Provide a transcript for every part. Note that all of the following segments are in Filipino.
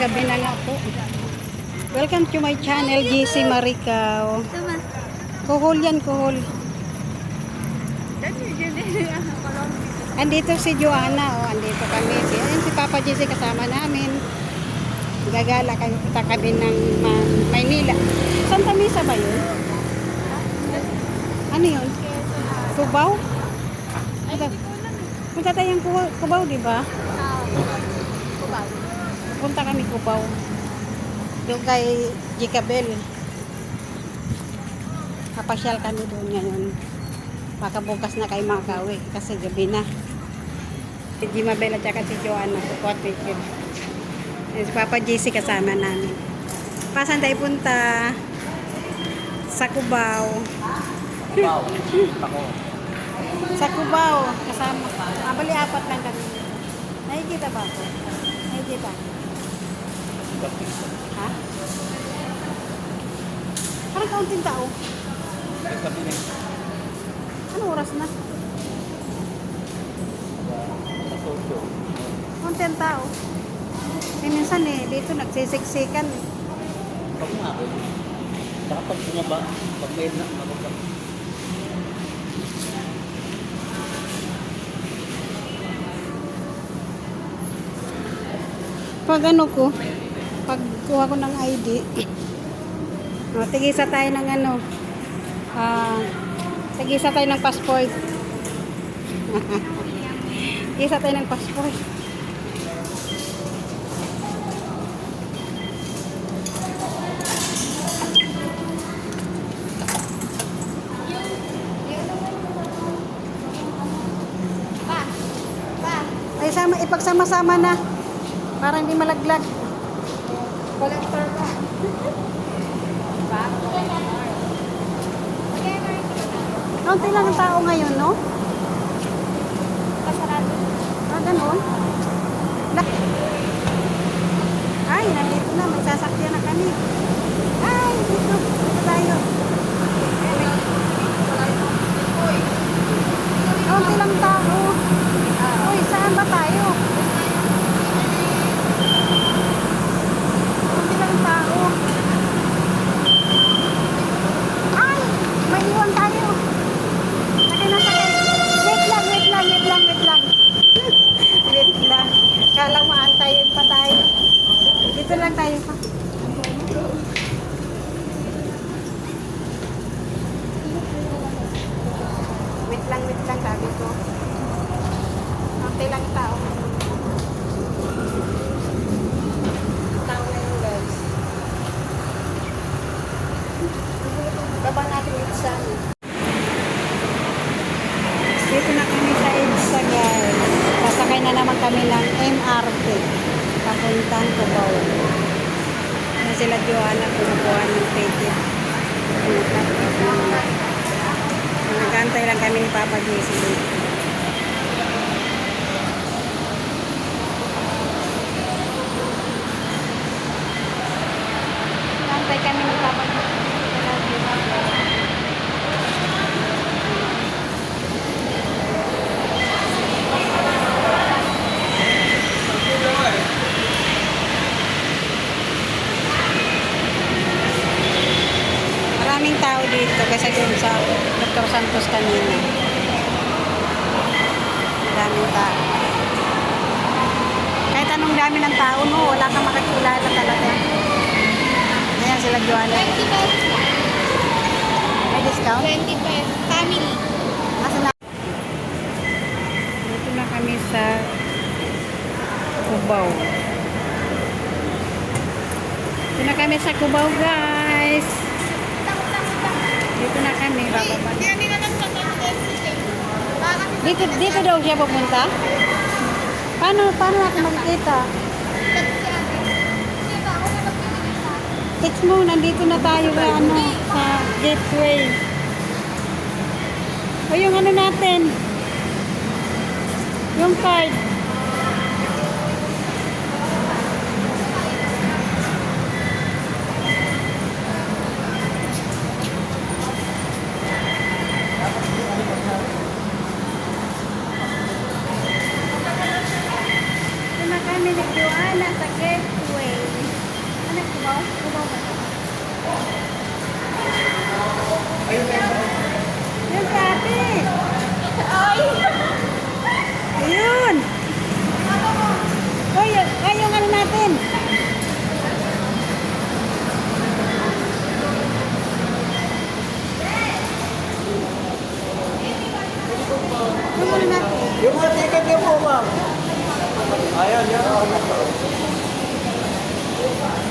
gabi na nga po. Welcome to my channel, GC Maricao. Kuhol yan, kuhol. Andito si Joanna, andito kami. Ayan si Papa GC kasama namin. Gagala kami ng Maynila. Santa Misa ba yun? Ano yun? Cubao? Punta tayong Cubao, di ba? Cubao. Punta kami Cubao. Doon kay Jicabel. Kapasyal kami doon ngayon. Baka bukas na kayo makauwi kasi gabi na. Si Jimabel at saka si Joanna. Support picture. Si Papa JC kasama namin. Pasan tayo punta sa Cubao. Cubao. Ako. Sa Cubao kasama. Bali apat lang kami. Nakikita ba ako? Nakikita. Ha? Parang kaunting tao. Ano oras na? Kaunting tao. Minsan dito nagsisiksikan. Pag nga ako. Saka pag bumaba, pag may na, mababa. Pag ano ko, pag kuha ko ng ID, tigisa tayo ng ano, tigisa tayo ng passport. Tigisa tayo ng passport. Ay, ipagsama-sama na. Para hindi malaglag. Collector ka. Kaunti lang ang tao ngayon, no? Kasarado. Ganon. Ay, nandito na. Magsasakyan na kami. Ay, dito. Dito tayo. Kaunti lang tao. Uy, saan ba tayo? Kaunti lang tao. Ay, may iwan tayo. Sakay na sakay. Wait lang. Wait lang. Kala maantayin pa tayo. Dito lang tayo pa. Wait lang sabi ko. Kaunti lang tao. Tao na yun, guys. Baba natin yung isa. Dito na kami sa EDSA, guys. Sasakay na naman kami ng MRT. Papuntang Cubao. Yan sila Joanna, kumukuha ng ticket. Nagantay lang kami ni Papa JC. Nagantay kami ni Papa JC. Maraming tao dito kasi doon sa Dr. Santos kanina. Maraming tao. Kahit anong dami ng tao, no, wala kang makakilala talaga. Ayan sila Joanna. 20 pesos. May discount? 20 pesos. Family. Asa na? Dito na kami sa Cubao. Dito na kami sa Cubao, guys. Dito na kami, bababa. Dito daw siya pupunta? Paano natin makikita? Text mo, nandito na tayo sa gateway. O yung ano natin? Yung card. Ito na kami ni Joanna sa gateway. Yan si ate. Ayun. Uy, ay, yung ano natin. Yung ano natin. Yung mga ticket niyo po, ma'am. Ayan, yan.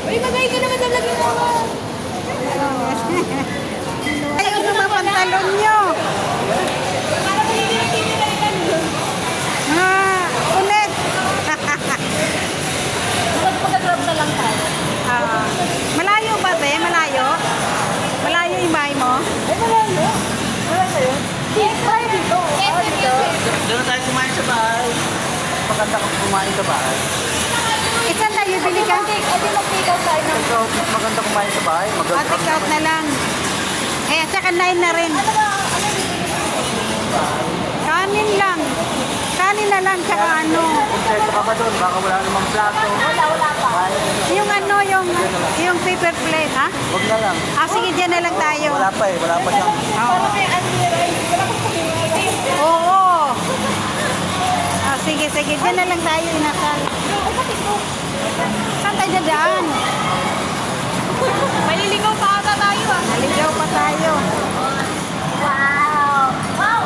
Uy, magay ka naman sa vlog mo. Ayun yung mga pantalon nyo. Ulit. Mag-grab na lang tayo. Malayo ba, te? Malayo? Malayo yung bahay mo? Ay, malayo. Malayo. Tayo dito. Dito. Doon tayo kumain sa bahay. Maganda kung kumain sa bahay. Isan tayo, bili ka? Ay, di mag-take out tayo ng... So, maganda kumain sa bahay. Maganda Take out na lang. Eh, at saka 9 na rin. Kanin lang. Kanin na lang, tsaka ano. Kompleto ka ba doon? Baka wala namang plato. Wala pa. Yung ano, yung paper plate, ha? Huwag na lang. Sige, dyan na lang tayo. Wala pa eh. Wala pa siyang... Oo. Oo. Sige, dyan na lang tayo, inasal. Saan tayo dyan? Maliligaw pa ata tayo ah. Naligaw pa tayo. Wow. Wow.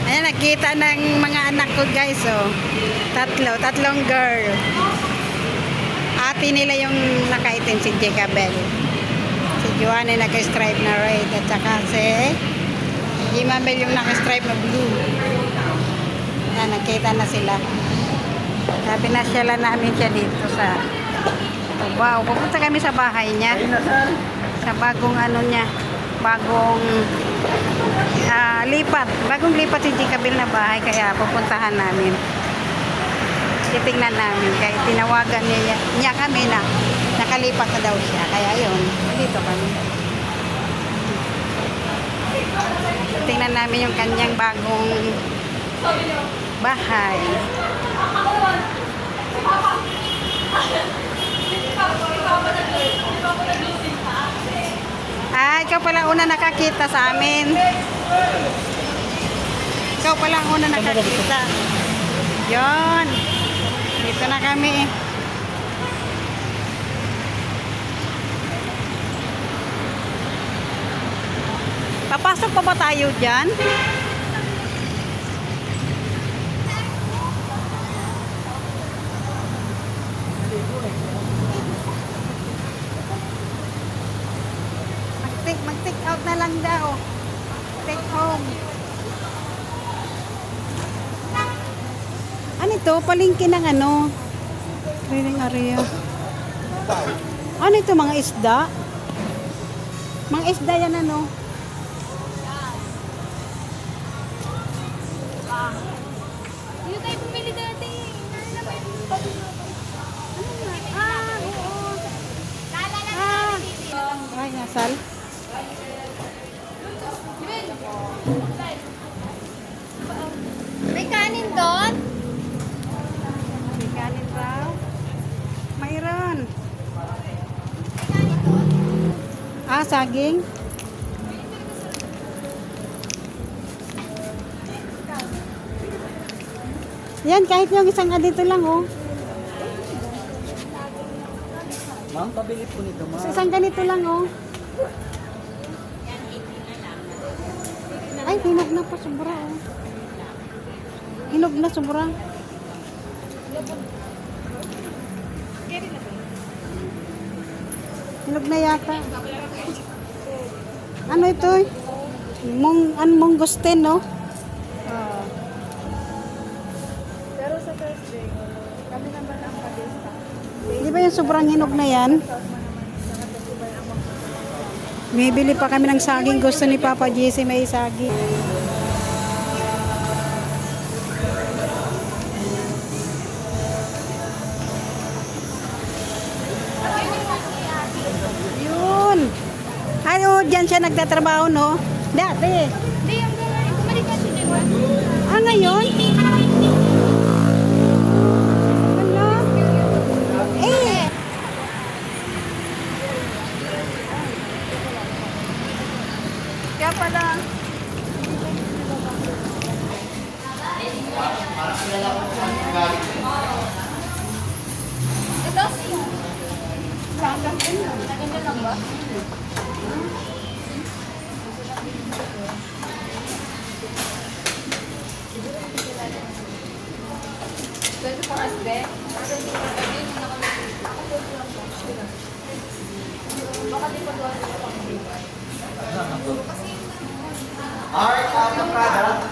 Ayan, nakita ng mga anak ko guys, oh. Tatlong girl. Ate nila yung nakaitim, si Jacabel. Si Joanne naka-stripe na red. At saka si Jimabel yung naka-stripe na blue. Ayan, nakita na sila. Sabi na sila namin siya dito sa... Wow, pupunta kami sa bahay niya. Sa bagong ano niya. Bagong lipat. Bagong lipat si Jacabel na bahay. Kaya pupuntahan namin. Titingnan namin. Kaya tinawagan niya kami na nakalipat na daw siya. Kaya yun, dito kami. Tingnan namin yung kanyang bagong bahay. Ikaw pala una nakakita sa amin. Ikaw pala una nakakita. Yon. Dito na kami. Papasok pa ba tayo dyan? Mag-take out na lang daw. Take home. Ano ito? Palengke ng ano? Training area. Ano ito? Mga isda? Mga isda yan ano? Dito tayo pumili dati. Ano ba yung... Oo. Lala. Ay, nasal. May kanin doon? May kanin raw. Mayroon. Saging. Yan, kahit yung isang dito lang, oh. Ma'am, pabili po nito, ma'am. Isang ganito lang, oh. Ay, hinog na pa sobra, oh. Hinog na sobra. Hinog na yata. Ano ito? Mongosteen, no? Pero sa Thursday, kami naman ang palista. Di ba yung sobrang hinog na yan? Bibili pa kami ng saging. Gusto ni Papa JC may saging. Yun. Ay, oh, dyan siya nagtatrabaho, no? Dati. Hindi, yung bumalik kasi, di ba? Ah, ngayon? Ano? Eh! Kaya pala, ito, maganda lang ba? Pwede po as be? Baka di pa doon. Alright, Prada.